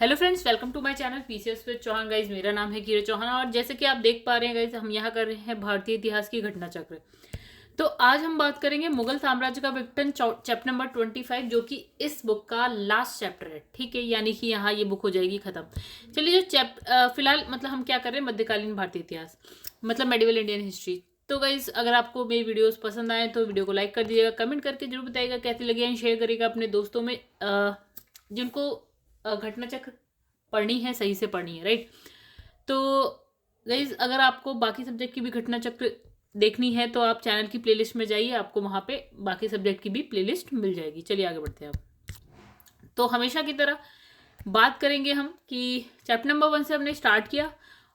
Hello friends, welcome to my channel PCS with Chauhan. Guys, मेरा नाम है कीरत चौहान और जैसे कि आप देख पा रहे हैं गाइज, हम यहाँ कर रहे हैं भारतीय इतिहास की घटना चक्र। तो आज हम बात करेंगे मुगल साम्राज्य का विघटन, चैप्टर नंबर 25, जो कि इस बुक का लास्ट चैप्टर है। ठीक है, यानी कि यहाँ ये बुक हो जाएगी खत्म। चलिए, जो फिलहाल मतलब हम क्या कर रहे हैं, मध्यकालीन भारतीय इतिहास मतलब मेडिवल इंडियन हिस्ट्री। तो गाइज, अगर आपको मेरी वीडियोस पसंद आए तो वीडियो को लाइक कर दीजिएगा, कमेंट करके जरूर बताइएगा कैसी लगी, एंड शेयर करिएगा अपने दोस्तों में जिनको घटना चक्र पढ़नी है, सही से पढ़नी है, राइट। तो गाइज, अगर आपको बाकी सब्जेक्ट की भी घटना चक्र देखनी है तो आप चैनल की प्लेलिस्ट में जाइए, आपको वहाँ पे बाकी सब्जेक्ट की भी प्लेलिस्ट मिल जाएगी। चलिए आगे बढ़ते हैं अब। तो हमेशा की तरह बात करेंगे हम कि चैप्टर नंबर 1 से हमने स्टार्ट किया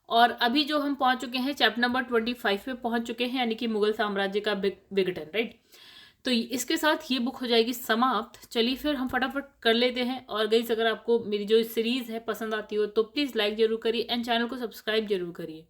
और अभी जो हम पहुंच चुके हैं चैप्टर नंबर 25 पे पहुंच चुके हैं, यानी कि मुगल साम्राज्य का विघटन, राइट। तो इसके साथ ये बुक हो जाएगी समाप्त। चलिए फिर हम फटाफट कर लेते हैं। और गाइस, अगर आपको मेरी जो सीरीज है पसंद आती हो तो प्लीज़ लाइक जरूर करिए एंड चैनल को सब्सक्राइब जरूर करिए।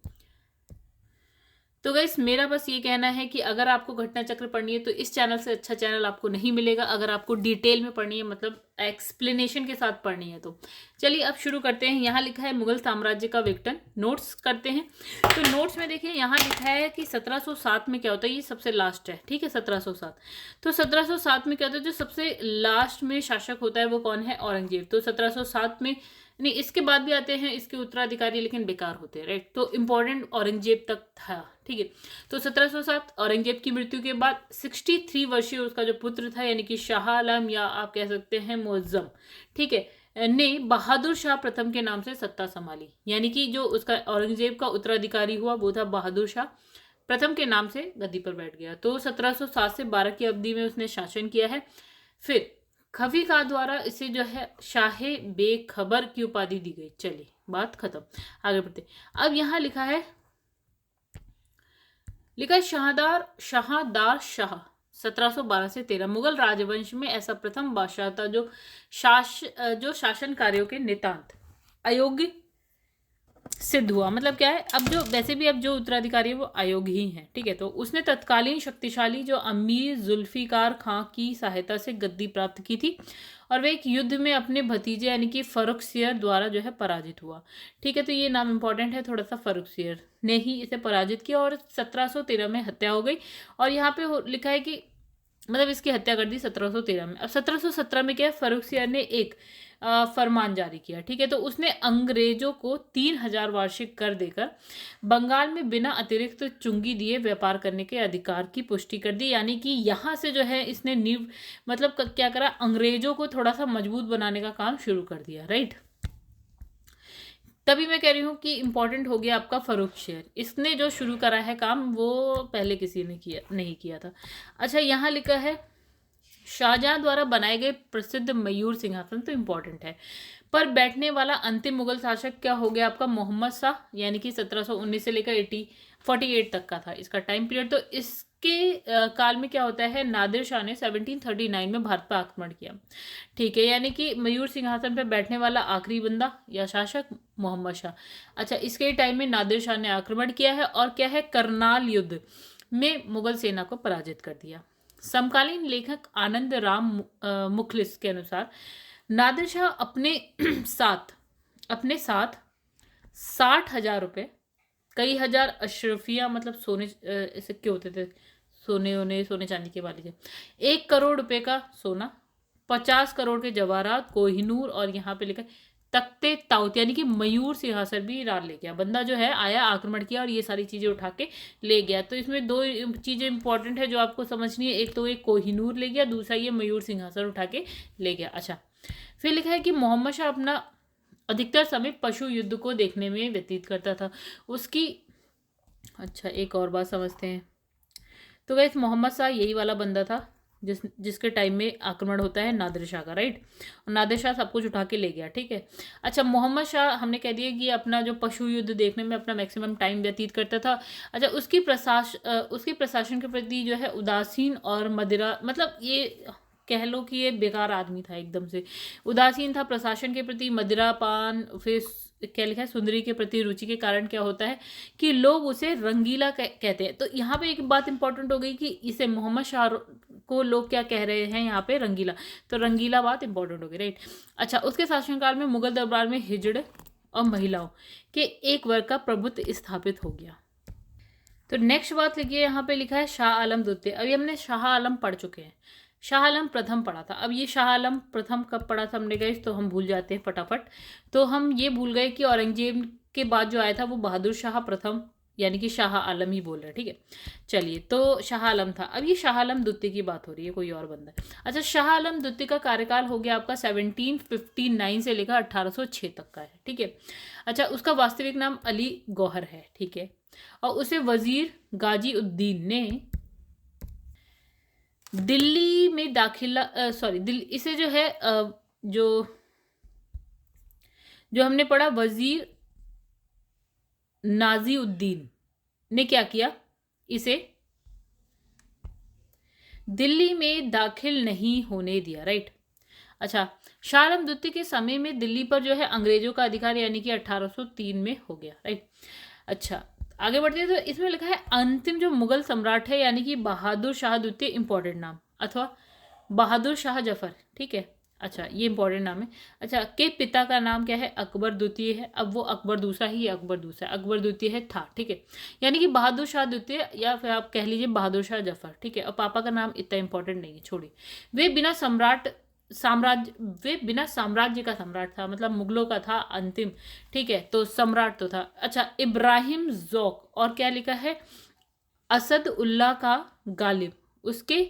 तो गाइस, मेरा बस ये कहना है कि अगर आपको घटना चक्र पढ़नी है तो इस चैनल से अच्छा चैनल आपको नहीं मिलेगा। अगर आपको डिटेल में पढ़नी है, मतलब एक्सप्लेनेशन के साथ पढ़नी है, तो चलिए अब शुरू करते हैं। यहाँ लिखा है मुगल साम्राज्य का विघटन। नोट्स करते हैं। तो नोट्स में देखिए, यहाँ लिखा है कि 1707 में क्या होता है। ये सबसे लास्ट है, ठीक है, 1707। तो 1707 में क्या होता है, जो सबसे लास्ट में शासक होता है वो कौन है? औरंगजेब। तो 1707 में नहीं, इसके बाद भी आते हैं इसके उत्तराधिकारी, लेकिन बेकार होते हैं, राइट। तो इम्पोर्टेंट औरंगजेब तक था, ठीक है। तो 1707 औरंगजेब की मृत्यु के बाद 63 वर्षीय उसका जो पुत्र था, यानी कि शाह आलम या आप कह सकते हैं मुअज्जम, ठीक है, ने बहादुर शाह प्रथम के नाम से सत्ता संभाली। यानी कि जो उसका औरंगजेब का उत्तराधिकारी हुआ वो था बहादुर शाह प्रथम के नाम से गद्दी पर बैठ गया। तो 1707 से 12 की अवधि में उसने शासन किया है। फिर खफी खां द्वारा इसे जो है शाहे बेखबर की उपाधि दी गई। चलिए, बात खत्म, आगे बढ़ते। अब यहाँ लिखा है शाहदार शाह 1712 से 13 मुगल राजवंश में ऐसा प्रथम बादशाह था जो शासन कार्यों के नितांत अयोग्य सिद्ध हुआ। मतलब क्या है, अब जो वैसे भी अब जो उत्तराधिकारी है वो अयोग्य ही है, ठीक है। तो उसने तत्कालीन शक्तिशाली जो अमीर जुल्फिकार खां की सहायता से गद्दी प्राप्त की थी और वह एक युद्ध में अपने भतीजे यानी कि फर्रुखसियर द्वारा जो है पराजित हुआ, ठीक है। तो ये नाम इंपॉर्टेंट है थोड़ा सा, फर्रुखसियर ने ही इसे पराजित किया और 1713 में हत्या हो गई। और यहाँ पे लिखा है कि मतलब इसकी हत्या कर दी 1713 में। अब 1717 में क्या है, फर्रुखसियर ने एक फरमान जारी किया, ठीक है। तो उसने अंग्रेजों को 3000 वार्षिक कर देकर बंगाल में बिना अतिरिक्त चुंगी दिए व्यापार करने के अधिकार की पुष्टि कर दी। यानी कि यहाँ से जो है इसने नींव मतलब क्या करा, अंग्रेजों को थोड़ा सा मजबूत बनाने का काम शुरू कर दिया, राइट। तभी मैं कह रही हूँ कि इंपॉर्टेंट हो गया आपका फर्रुखसियर। इसने जो शुरू करा है काम वो पहले किसी ने नहीं किया था। अच्छा, यहाँ लिखा है शाहजहां द्वारा बनाए गए प्रसिद्ध मयूर सिंहासन, तो इम्पोर्टेंट है, पर बैठने वाला अंतिम मुगल शासक क्या हो गया आपका? मोहम्मद शाह, यानी कि 1719 से लेकर 48 तक का था इसका टाइम पीरियड। तो इसके काल में क्या होता है, नादिर शाह ने 1739 में भारत पर आक्रमण किया, ठीक है। यानी कि मयूर सिंहासन पर बैठने वाला आखिरी बंदा या शासक मोहम्मद शाह। अच्छा, इसके टाइम में नादिर शाह ने आक्रमण किया है और क्या है, करनाल युद्ध में मुगल सेना को पराजित कर दिया। समकालीन लेखक आनंद राम मुखलिस के अनुसार नादिर शाह अपने साथ 60,000 रुपये, कई हजार अशरफिया मतलब सोने सिक्के होते थे, सोने चांदी के वाले थे, 1 करोड़ रुपए का सोना, 50 करोड़ के जवाहरात, कोहिनूर और यहाँ पे लिखा तख्ते ताउत, यानी कि मयूर सिंहासन भी रार ले गया। बंदा जो है आया, आक्रमण किया और ये सारी चीजें उठा के ले गया। तो इसमें 2 चीजें इंपॉर्टेंट है जो आपको समझनी है, एक तो ये कोहिनूर ले गया, दूसरा ये मयूर सिंहासन उठा के ले गया। अच्छा, फिर लिखा है कि मोहम्मद शाह अपना अधिकतर समय पशु युद्ध को देखने में व्यतीत करता था उसकी। अच्छा, एक और बात समझते हैं। तो गाइस, मोहम्मद शाह यही वाला बंदा था जिसके टाइम में आक्रमण होता है नादिर शाह का, राइट। और नादिर शाह सब कुछ उठा के ले गया, ठीक है। अच्छा, मोहम्मद शाह हमने कह दिया कि अपना जो पशु युद्ध देखने में अपना मैक्सिमम टाइम व्यतीत करता था। अच्छा, उसकी प्रशासन के प्रति जो है उदासीन और मदिरा, मतलब ये कह लो कि ये बेकार आदमी था, एकदम से उदासीन था प्रशासन के प्रति, मदिरा पान, फिर क्या लिखा है, सुंदरी के प्रति रुचि के कारण क्या होता है कि लोग उसे रंगीला कहते हैं। तो यहाँ पे एक बात इंपॉर्टेंट हो गई कि इसे मोहम्मद शाह को लोग क्या कह रहे हैं यहाँ पे, रंगीला। तो रंगीला बात इंपॉर्टेंट होगी, राइट। अच्छा, उसके शासनकाल में मुगल दरबार में हिजड़े और महिलाओं के एक वर्ग का प्रभुत्व स्थापित हो गया। तो नेक्स्ट बात लिखिए, यहाँ पे लिखा है शाह आलम द्वितीय। अभी हमने शाह आलम पढ़ चुके हैं, शाह आलम प्रथम पढ़ा था। अब ये शाह आलम प्रथम कब पढ़ा था हमने गए, तो हम भूल जाते हैं फटाफट। तो हम ये भूल गए कि औरंगजेब के बाद जो आया था वो बहादुर शाह प्रथम, यानी कि शाह आलम ही बोल रहे हैं, ठीक है। चलिए, तो शाह आलम था। अब ये शाह आलम द्वितीय की बात हो रही है, कोई और बंदा है। अच्छा, शाह आलम द्वितीय का कार्यकाल हो गया आपका 1759 से लेकर 1806 तक का है, ठीक है। अच्छा, उसका वास्तविक नाम अली गौहर है, ठीक है। और उसे वजीर गाजी उद्दीन ने दिल्ली में दाखिला दिल्ली, इसे जो है जो हमने पढ़ा, वजीर नाजी उद्दीन ने क्या किया, इसे दिल्ली में दाखिल नहीं होने दिया, राइट। अच्छा, शाह आलम द्वितीय के समय में दिल्ली पर जो है अंग्रेजों का अधिकार, यानी कि 1803 में हो गया, राइट। अच्छा, आगे बढ़ते हैं। तो इसमें लिखा है अंतिम जो मुगल सम्राट है, यानी कि बहादुर शाह द्वितीय, इंपॉर्टेंट नाम, अथवा बहादुर शाह जफर, ठीक है। अच्छा, ये इंपॉर्टेंट नाम है। अच्छा, के पिता का नाम क्या है, अकबर द्वितीय है। अब वो अकबर दूसरा ही, अकबर दूसरा, अकबर द्वितीय है था, ठीक है। यानी कि बहादुर शाह द्वितीय, या फिर आप कह लीजिए बहादुर शाह जफर, ठीक है। और पापा का नाम इतना इंपॉर्टेंट नहीं है, छोड़िए। वे बिना साम्राज्य का सम्राट था, मतलब मुगलों का था अंतिम, ठीक है। तो सम्राट तो था। अच्छा, इब्राहिम ज़ौक, और क्या लिखा है, असद उल्लाह का गालिब, उसके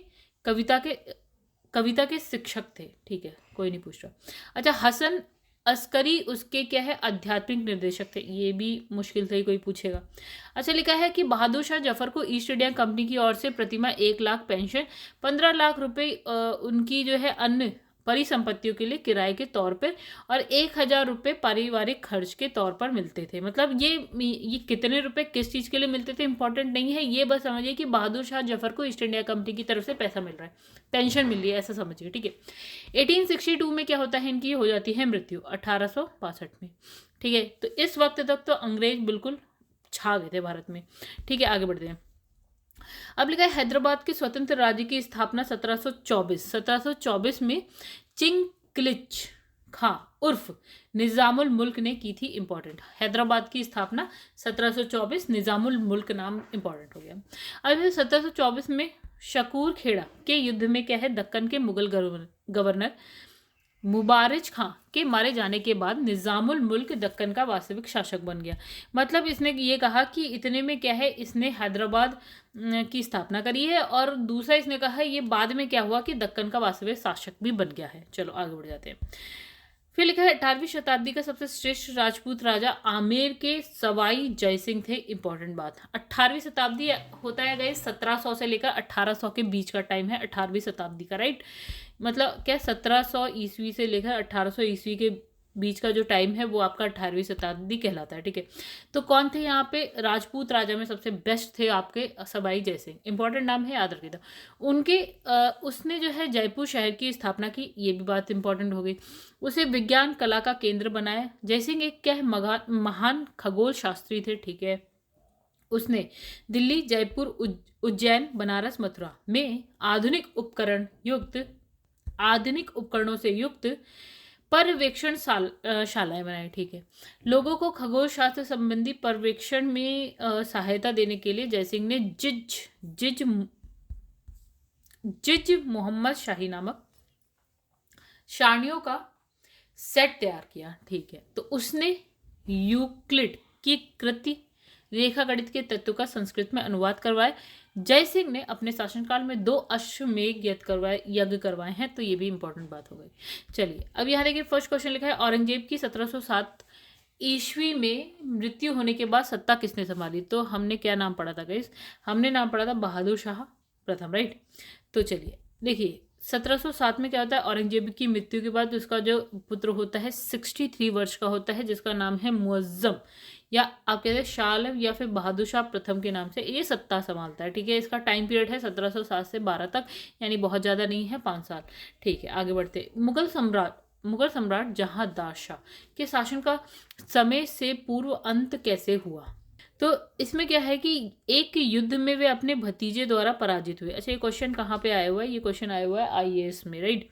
कविता के शिक्षक थे, ठीक है, कोई नहीं पूछ रहा। अच्छा, हसन अस्करी उसके क्या है, आध्यात्मिक निर्देशक थे। ये भी मुश्किल से ही कोई पूछेगा। अच्छा, लिखा है कि बहादुर शाह जफर को ईस्ट इंडिया कंपनी की ओर से प्रतिमाह 1 लाख पेंशन, 15 लाख रुपए उनकी जो है अन्य परिसंपत्तियों के लिए किराए के तौर पर, और 1000 रुपये पारिवारिक खर्च के तौर पर मिलते थे। मतलब ये कितने रुपए किस चीज़ के लिए मिलते थे इंपॉर्टेंट नहीं है, ये बस समझिए कि बहादुर शाह जफर को ईस्ट इंडिया कंपनी की तरफ से पैसा मिल रहा है, पेंशन मिल रही है, ऐसा समझिए, ठीक है। 1862 में क्या होता है, इनकी हो जाती है मृत्यु 1862 में, ठीक है। तो इस वक्त तक तो अंग्रेज बिल्कुल छा गए थे भारत में, ठीक है। आगे बढ़ते हैं। अब लिखा है हैदराबाद के स्वतंत्र राज्य की स्थापना 1724 में चिंगलिज खां उर्फ निजामुल मुल्क ने की थी, इंपॉर्टेंट। हैदराबाद की स्थापना 1724, निजामुल मुल्क नाम इंपॉर्टेंट हो गया। अब 1724 में शकूर खेड़ा के युद्ध में क्या है, दक्कन के मुगल गवर्नर मुबारिज खां के मारे जाने के बाद निजामुल मुल्क दक्कन का वास्तविक शासक बन गया। मतलब इसने ये कहा कि इतने में क्या है, इसने हैदराबाद की स्थापना करी है, और दूसरा इसने कहा है ये बाद में क्या हुआ कि दक्कन का वास्तविक शासक भी बन गया है। चलो आगे बढ़ जाते हैं। फिर लिखा है 18वीं शताब्दी का सबसे श्रेष्ठ राजपूत राजा आमेर के सवाई जयसिंह थे, इंपॉर्टेंट बात। 18वीं शताब्दी होता है गए 1700 से लेकर 1800 के बीच का टाइम है 18वीं शताब्दी का, राइट। मतलब क्या 1700 ईस्वी से लेकर 1800 ईस्वी के बीच का जो टाइम है वो आपका 18वीं शताब्दी कहलाता है, ठीक है। तो कौन थे यहाँ पे राजपूत राजा में सबसे बेस्ट थे आपके, सवाई जयसिंह, इंपॉर्टेंट नाम है, याद रखिएगा। उनके उसने जो है जयपुर शहर की स्थापना की, ये भी बात इंपॉर्टेंट हो गई। उसे विज्ञान कला का केंद्र बनाया। जयसिंह एक क्या है, महान खगोल शास्त्री थे, ठीक है। उसने दिल्ली, जयपुर, उज्जैन, बनारस, मथुरा में आधुनिक उपकरणों से युक्त पर्यवेक्षण शालाएं बनाई, ठीक है। लोगों को खगोल शास्त्र संबंधी पर्यवेक्षण में सहायता देने के लिए जयसिंह ने जिज मोहम्मद शाही नामक सारणियों का सेट तैयार किया, ठीक है। तो उसने यूक्लिड की कृति रेखागणित के तत्व का संस्कृत में अनुवाद करवाए। जयसिंह ने अपने शासनकाल में 2 अश्वमेध यज्ञ करवाए हैं, तो ये भी इंपॉर्टेंट बात हो गई। चलिए अब यहाँ देखिए, फर्स्ट क्वेश्चन लिखा है औरंगजेब की 1707 ईस्वी में मृत्यु होने के बाद सत्ता किसने संभाली। तो हमने क्या नाम पढ़ा था गाइस, हमने नाम पढ़ा था बहादुर शाह प्रथम, राइट। तो चलिए देखिए 1707 में क्या होता है, औरंगजेब की मृत्यु के बाद उसका जो पुत्र होता है 63 वर्ष का होता है, जिसका नाम है मुअज्जम, या आप कहते हैं शाह आलम, या फिर बहादुर शाह प्रथम के नाम से ये सत्ता संभालता है, ठीक है। इसका टाइम पीरियड है 1707 से 12 तक, यानी बहुत ज़्यादा नहीं है, 5 साल, ठीक है। आगे बढ़ते, मुगल सम्राट जहांदार शाह के शासन का समय से पूर्व अंत कैसे हुआ। तो इसमें क्या है कि एक युद्ध में वे अपने भतीजे द्वारा पराजित हुए। अच्छा, ये क्वेश्चन कहाँ पे आया हुआ है? ये क्वेश्चन आया हुआ है आईएएस में, राइट।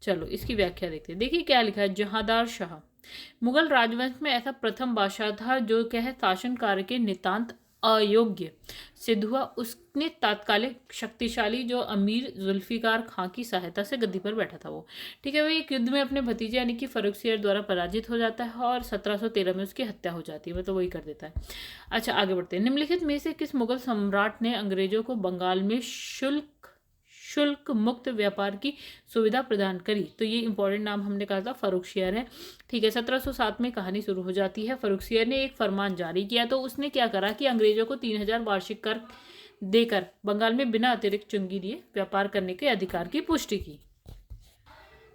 चलो इसकी व्याख्या देखते हैं। देखिए क्या लिखा है, जहांदार शाह मुगल राजवंश में ऐसा प्रथम बादशाह था जो क्या है शासन कार्य के नितांत अयोग्य सिद्ध हुआ। उसने तात्कालिक शक्तिशाली जो अमीर जुल्फिकार खां की सहायता से गद्दी पर बैठा था वो, ठीक है। वही एक युद्ध में अपने भतीजे यानी कि फर्रुखसियर द्वारा पराजित हो जाता है और 1713 में उसकी हत्या हो जाती है, मतलब वही कर देता है। अच्छा आगे बढ़ते हैं। निम्नलिखित में से किस मुगल सम्राट ने अंग्रेजों को बंगाल में शुल्क मुक्त व्यापार की सुविधा प्रदान करी? तो ये इंपॉर्टेंट नाम हमने कहा था, फर्रुखसियर है, ठीक है। 1707 में कहानी शुरू हो जाती है। फर्रुखसियर ने एक फरमान जारी किया, तो उसने क्या करा कि अंग्रेजों को 3000 वार्षिक कर देकर बंगाल में बिना अतिरिक्त चुंगी दिए व्यापार करने के अधिकार की पुष्टि की।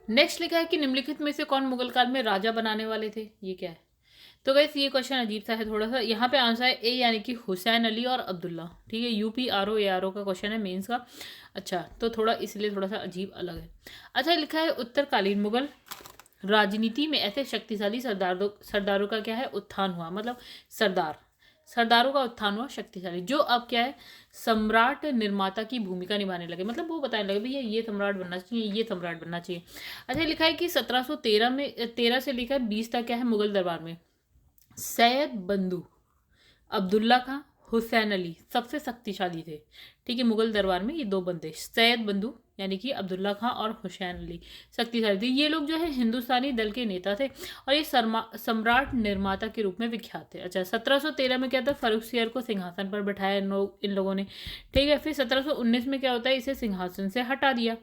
नेक्स्ट लिखा है कि निम्नलिखित में से कौन मुगल काल में राजा बनाने वाले थे? ये क्या है? तो गाइस ये क्वेश्चन अजीब सा है थोड़ा सा। यहाँ पे आंसर है ए यानी कि हुसैन अली और अब्दुल्ला, ठीक है। यूपी आर ओ का क्वेश्चन है मेंस का। अच्छा तो थोड़ा इसलिए थोड़ा सा अजीब अलग है। अच्छा लिखा है उत्तरकालीन मुगल राजनीति में ऐसे शक्तिशाली सरदारों का क्या है उत्थान हुआ, मतलब सरदारों का उत्थान हुआ शक्तिशाली, जो अब क्या है सम्राट निर्माता की भूमिका निभाने लगे, मतलब वो बताने लगे भैया ये सम्राट बनना चाहिए, ये सम्राट बनना चाहिए। अच्छा लिखा है कि 1713 में 13 से लेकर 20 तक क्या है मुगल दरबार में सैयद बंदू अब्दुल्ला खां हुसैन अली सबसे शक्तिशाली थे, ठीक है। मुगल दरबार में ये दो बंदे सैयद बंदू यानी कि अब्दुल्ला खां और हुसैन अली शक्तिशाली थे। ये लोग जो है हिंदुस्तानी दल के नेता थे और ये सम्राट निर्माता के रूप में विख्यात थे। अच्छा 1713 में क्या था, फर्रुखसियर को सिंहासन पर बैठाया इन लोगों ने, ठीक है। फिर 1719 में क्या होता है, इसे सिंहासन से हटा दिया।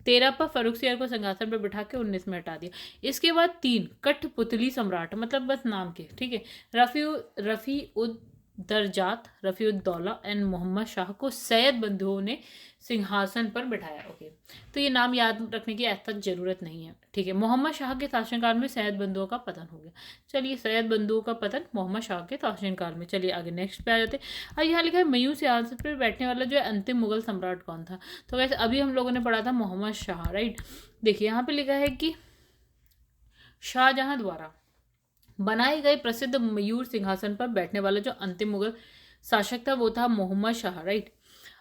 13 पर फर्रुखसियर को सिंहासन पर बिठा के 19 में हटा दिया। इसके बाद 3 कठपुतली सम्राट, मतलब बस नाम के, ठीक है, रफी उद दरजात, रफ़ीउद्दौला एंड मोहम्मद शाह को सैयद बंधुओं ने सिंहासन पर बैठाया। ओके तो ये नाम याद रखने की ऐसा जरूरत नहीं है, ठीक है। मोहम्मद शाह के शासनकाल में सैयद बंधुओं का पतन हो गया। चलिए सैयद बंधुओं का पतन मोहम्मद शाह के शासनकाल में। चलिए आगे नेक्स्ट पे आ जाते हैं। और यहाँ लिखा है मयूर सिंहासन पर बैठने वाला जो है अंतिम मुगल सम्राट कौन था? तो वैसे अभी हम लोगों ने पढ़ा था मोहम्मद शाह, राइट। देखिए यहाँ पे लिखा है कि शाहजहां द्वारा बनाए गए प्रसिद्ध मयूर सिंहासन पर बैठने वाला जो अंतिम मुगल शासक था वो था मोहम्मद शाह, राइट।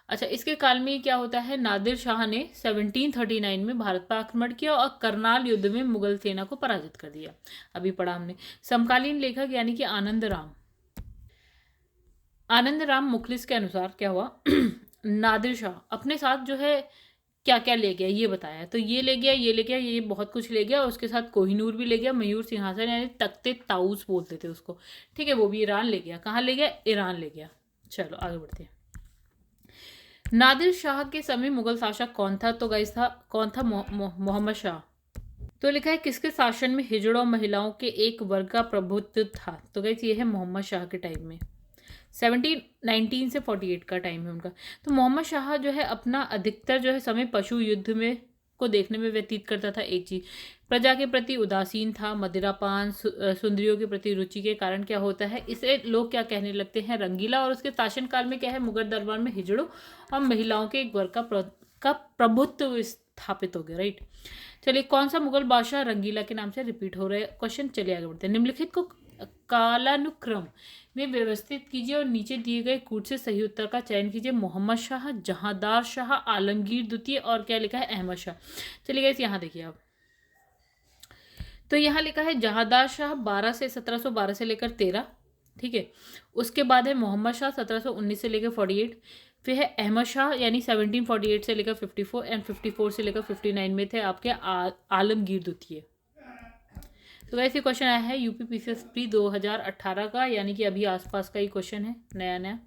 अच्छा इसके काल में क्या होता है, नादिर शाह ने 1739 में भारत पर आक्रमण किया और करनाल युद्ध में मुगल सेना को पराजित कर दिया, अभी पढ़ा हमने। समकालीन लेखक यानी कि आनंद राम मुखलिस के अनुसार क्या हुआ नादिर शाह अपने साथ जो है क्या क्या ले गया ये बताया। तो ये ले गया, ये ले गया, ये बहुत कुछ ले गया, उसके साथ कोहिनूर भी ले गया, मयूर सिंहासन यानी तख्ते ताऊस बोलते थे उसको, ठीक है, वो भी ईरान ले गया। कहाँ ले गया? ईरान ले गया। चलो आगे बढ़ते हैं। नादिर शाह के समय मुगल शासक कौन था? तो गाइस था कौन था? मोहम्मद शाह। तो लिखा है किसके शासन में हिजड़ों महिलाओं के एक वर्ग का प्रभुत्व था? तो गाइस ये है मोहम्मद शाह के टाइम में, 1719 से 48 का टाइम है उनका। तो मोहम्मद शाह जो है अपना अधिकतर जो है समय पशु युद्ध में को देखने में व्यतीत करता था। एक चीज, प्रजा के प्रति उदासीन था, मदिरापान सुंदरियों के प्रति रुचि के कारण क्या होता है इसे लोग क्या कहने लगते हैं, रंगीला। और उसके शासनकाल में क्या है मुगल दरबार में हिजड़ों और महिलाओं के एक वर्ग का प्रभुत्व स्थापित हो गया, राइट। चलिए कौन सा मुगल बादशाह रंगीला के नाम से रिपीट हो रहे क्वेश्चन? चलिए आगे बढ़ते हैं। निम्नलिखित को कालानुक्रम में व्यवस्थित कीजिए और नीचे दिए गए कूट से सही उत्तर का चयन कीजिए। मोहम्मद शाह, जहांदार शाह, आलमगीर द्वितीय और क्या लिखा है अहमद शाह। चलिए गाइस यहाँ देखिए आप, तो यहाँ लिखा है जहांदार शाह 1712 से लेकर 13, ठीक है। उसके बाद है मोहम्मद शाह 1719 से लेकर 48, फिर है अहमद शाह यानी 1748 से लेकर 54 एंड 54 से लेकर 59 में थे आपके आलमगीर द्वितीय। तो वैसे क्वेश्चन आया है यूपी पीसीएस प्री 2018 का, यानी कि अभी आसपास का ही क्वेश्चन है, नया।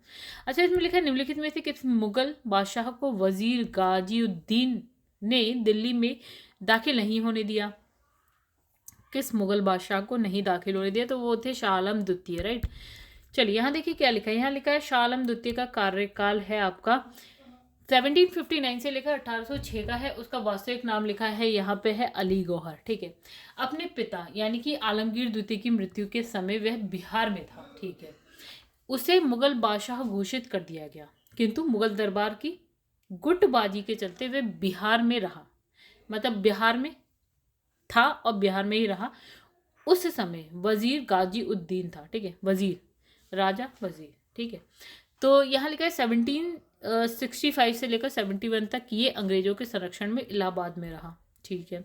अच्छा इसमें लिखा है निम्नलिखित में से किस मुगल बादशाह को वजीर गाजीउद्दीन ने दिल्ली में दाखिल नहीं होने दिया? किस मुगल बादशाह को नहीं दाखिल होने दिया? तो वो थे शाह आलम द्वितीय, राइट। चलिए यहाँ देखिए क्या लिखा है, यहाँ लिखा है शाह आलम द्वितीय का कार्यकाल है आपका 1759 से लेकर 1806 का है। उसका वास्तविक नाम लिखा है यहाँ पे है अली गौहर, ठीक है। अपने पिता यानी कि आलमगीर द्वितीय की मृत्यु के समय वह बिहार में था, ठीक है। उसे मुगल बादशाह घोषित कर दिया गया, किंतु मुगल दरबार की गुटबाजी के चलते वह बिहार में रहा, मतलब बिहार में था और बिहार में ही रहा। उस समय वजीर गाजी उद्दीन था, ठीक है, वजीर राजा वजीर, ठीक है। तो यहाँ लिखा है 1765 से लेकर 71 तक ये अंग्रेजों के संरक्षण में इलाहाबाद में रहा, ठीक है।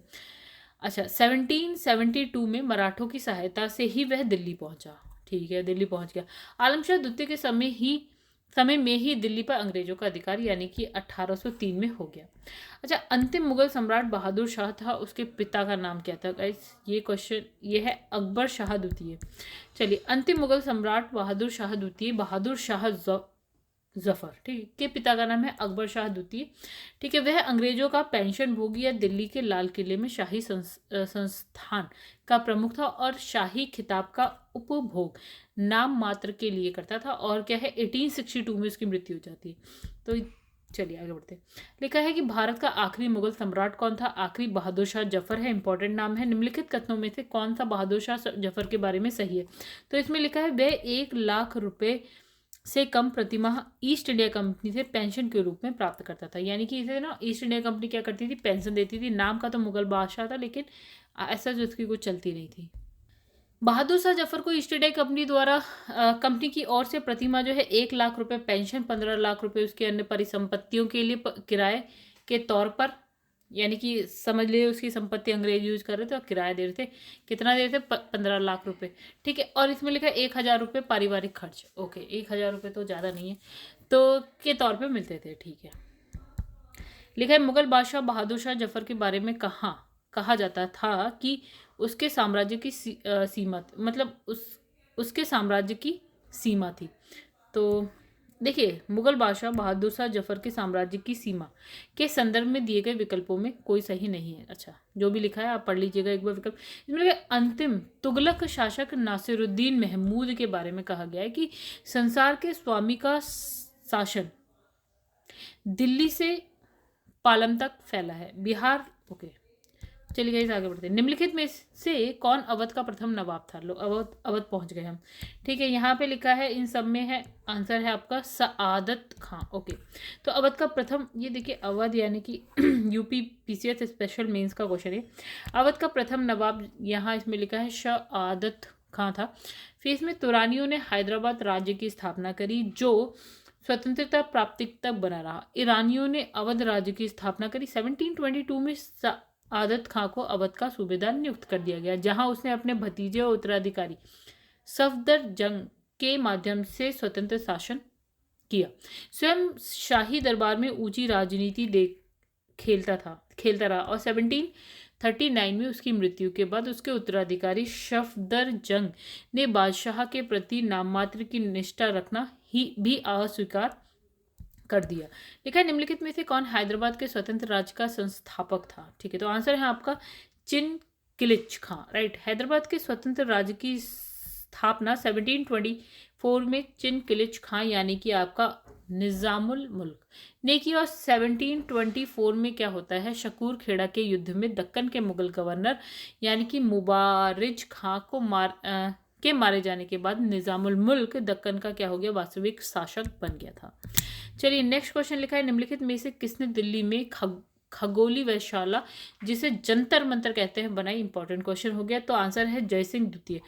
अच्छा, 1772 में मराठों की सहायता से ही वह दिल्ली पहुंचा, ठीक है, दिल्ली पहुंच गया। आलमशाह द्वितीय के समय में ही दिल्ली पर अंग्रेजों का अधिकार यानी कि 1803 में हो गया। अच्छा, अंतिम मुगल सम्राट बहादुर शाह था, उसके पिता का नाम क्या था गाइस? ये क्वेश्चन ये है अकबर शाह द्वितीय। चलिए, अंतिम मुगल सम्राट बहादुर शाह द्वितीय, बहादुर शाह जफर, ठीक है, के पिता का नाम है अकबर शाह द्वितीय, ठीक है। वह अंग्रेजों का पेंशन भोगी या दिल्ली के लाल किले में शाही संस्थान का प्रमुख था और शाही खिताब का उपभोग नाम मात्र के लिए करता था। और क्या है, 1862 में उसकी मृत्यु हो जाती है। तो चलिए आगे बढ़ते हैं। लिखा है कि भारत का आखिरी मुगल सम्राट कौन था? आखिरी बहादुर शाह जफर है, इंपॉर्टेंट नाम है। निम्नलिखित कथनों में से कौन सा बहादुर शाह जफर के बारे में सही है? तो इसमें लिखा है वह 1,00,000 रुपए से कम प्रतिमाह ईस्ट इंडिया कंपनी से पेंशन के रूप में प्राप्त करता था। यानी कि इसे ना ईस्ट इंडिया कंपनी क्या करती थी, पेंशन देती थी। नाम का तो मुगल बादशाह था, लेकिन ऐसा जो उसकी कुछ चलती नहीं थी। बहादुर शाह जफर को ईस्ट इंडिया कंपनी द्वारा कंपनी की ओर से प्रतिमाह जो है 1,00,000 रुपए पेंशन, 15 लाख रुपए उसके अन्य परिसंपत्तियों के लिए किराए के तौर पर, यानी कि समझ लिए उसकी संपत्ति अंग्रेज यूज कर रहे थे और किराया दे रहे थे। कितना दे रहे थे? 15 लाख रुपए, ठीक है। और इसमें लिखा है 1,000 रुपये पारिवारिक खर्च, ओके, 1,000 रुपये तो ज़्यादा नहीं है, तो के तौर पे मिलते थे, ठीक है। लिखा है मुगल बादशाह बहादुर शाह जफर के बारे में कहा जाता था कि उसके साम्राज्य की सीमा, मतलब उसके साम्राज्य की सीमा थी। तो देखिए, मुगल बादशाह बहादुर शाह जफर के साम्राज्य की सीमा के संदर्भ में दिए गए विकल्पों में कोई सही नहीं है। अच्छा, जो भी लिखा है आप पढ़ लीजिएगा एक बार विकल्प। इसमें लिखा है अंतिम तुगलक शासक नासिरुद्दीन महमूद के बारे में कहा गया है कि संसार के स्वामी का शासन दिल्ली से पालम तक फैला है, बिहार, ओके। चलिए गाइस आगे बढ़ते हैं। निम्नलिखित में से कौन अवध का प्रथम नवाब था? लो, अवध पहुंच गए हम, ठीक है। यहाँ पे लिखा है, इन सब में है आंसर है आपका सआदत खां, ओके। तो अवध का प्रथम, ये देखिए अवध यानी कि यूपी पीसीएस स्पेशल मेंस का क्वेश्चन है। अवध का प्रथम नवाब यहाँ इसमें लिखा है सआदत खां था। फिर इसमें तुरानियों ने हैदराबाद राज्य की स्थापना करी जो स्वतंत्रता प्राप्ति तक बना रहा। ईरानियों ने अवध राज्य की स्थापना करी। 1722 में आदत खां को अवध का सूबेदार नियुक्त कर दिया गया, जहां उसने अपने भतीजे और उत्तराधिकारी सफदर जंग के माध्यम से स्वतंत्र शासन किया। स्वयं शाही दरबार में ऊंची राजनीति खेलता रहा और 1739 में उसकी मृत्यु के बाद उसके उत्तराधिकारी सफदर जंग ने बादशाह के प्रति नाममात्र की निष्ठा रखना भी अस्वीकार कर दिया। लिखा है निम्नलिखित में से कौन हैदराबाद के स्वतंत्र राज्य का संस्थापक था? ठीक है, तो आंसर है आपका चिनकिलिच खां, राइट। हैदराबाद के स्वतंत्र राज्य की स्थापना 1724 में चिनकिलिच खां यानी कि आपका निजामुल मुल्क ने की। और 1724 में क्या होता है, शकूर खेड़ा के युद्ध में दक्कन के मुगल गवर्नर यानी कि मुबारिज खां को मारे जाने के बाद निजामुल मुल्क दक्कन का क्या हो गया, वास्तविक शासक बन गया था। चलिए नेक्स्ट क्वेश्चन लिखा है निम्नलिखित में से किसने दिल्ली में खगोली वेधशाला, जिसे जंतर मंतर कहते हैं, बनाई? इंपॉर्टेंट क्वेश्चन हो गया, तो आंसर है जयसिंह द्वितीय।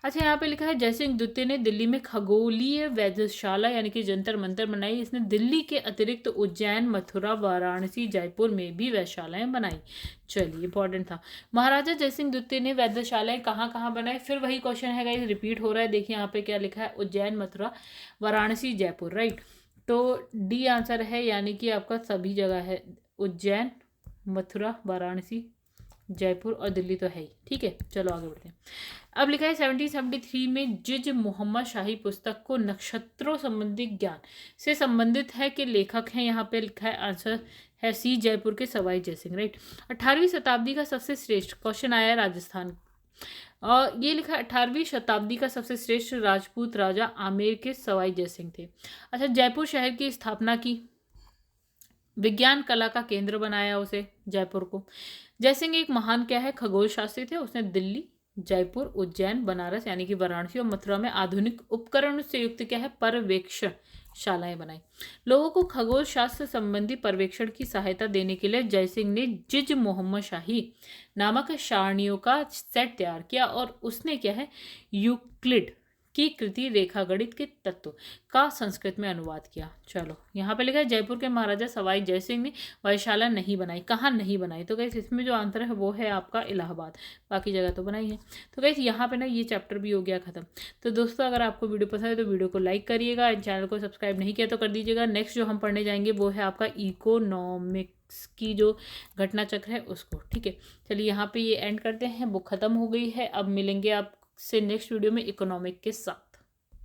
अच्छा, यहाँ पे लिखा है जयसिंह द्वितीय ने दिल्ली में खगोलीय वेधशाला यानी कि जंतर मंतर बनाई। इसने दिल्ली के अतिरिक्त उज्जैन, मथुरा, वाराणसी, जयपुर में भी वेधशालाएं बनाई। चलिए, इंपॉर्टेंट था। महाराजा जयसिंह द्वितीय ने वेधशालाएं कहाँ कहाँ बनाई? फिर वही क्वेश्चन है गाइस, रिपीट हो रहा है। देखिए यहाँ पे क्या लिखा है, उज्जैन, मथुरा, वाराणसी, जयपुर, राइट। तो डी आंसर है, यानी कि आपका सभी जगह है, उज्जैन, मथुरा, वाराणसी, जयपुर और दिल्ली तो है ही, ठीक है। चलो आगे बढ़ते हैं। अब लिखा है 1773 में जिज मोहम्मद शाही पुस्तक को नक्षत्रों संबंधी ज्ञान से संबंधित है कि लेखक हैं? यहाँ पे लिखा है, आंसर है सी, जयपुर के सवाई जयसिंह, राइट। 18वीं शताब्दी का सबसे श्रेष्ठ, क्वेश्चन आया है राजस्थान, और ये लिखा 18वीं शताब्दी का सबसे श्रेष्ठ राजपूत राजा आमेर के सवाई जयसिंह थे। अच्छा, जयपुर शहर की स्थापना की, विज्ञान कला का केंद्र बनाया उसे, जयपुर को। जयसिंह एक महान क्या है, खगोल शास्त्री थे। उसने दिल्ली, जयपुर, उज्जैन, बनारस यानी कि वाराणसी और मथुरा में आधुनिक उपकरण से युक्त क्या है, पर्यवेक्षण शालाएं बनाई। लोगों को खगोल शास्त्र संबंधी पर्यवेक्षण की सहायता देने के लिए जयसिंह ने जिज मोहम्मद शाही नामक सारणियों का सेट तैयार किया और उसने क्या है, यूक्लिड की कृति रेखा गणित के तत्व का संस्कृत में अनुवाद किया। चलो यहाँ पे लिखा है जयपुर के महाराजा सवाई जय सिंह ने व्यशाला नहीं बनाई। कहाँ नहीं बनाई? तो गाइस इसमें जो आंसर है वो है आपका इलाहाबाद, बाकी जगह तो बनाई है। तो गाइस यहाँ पे ना ये चैप्टर भी हो गया खत्म। तो दोस्तों अगर आपको वीडियो पसंद है तो वीडियो को लाइक करिएगा, चैनल को सब्सक्राइब नहीं किया तो कर दीजिएगा। नेक्स्ट जो हम पढ़ने जाएंगे वो है आपका इकोनॉमिक्स की जो घटना चक्र है उसको। ठीक है, चलिए यहाँ पे ये एंड करते हैं, बुक खत्म हो गई है। अब मिलेंगे आपसे नेक्स्ट वीडियो में इकोनॉमिक के साथ।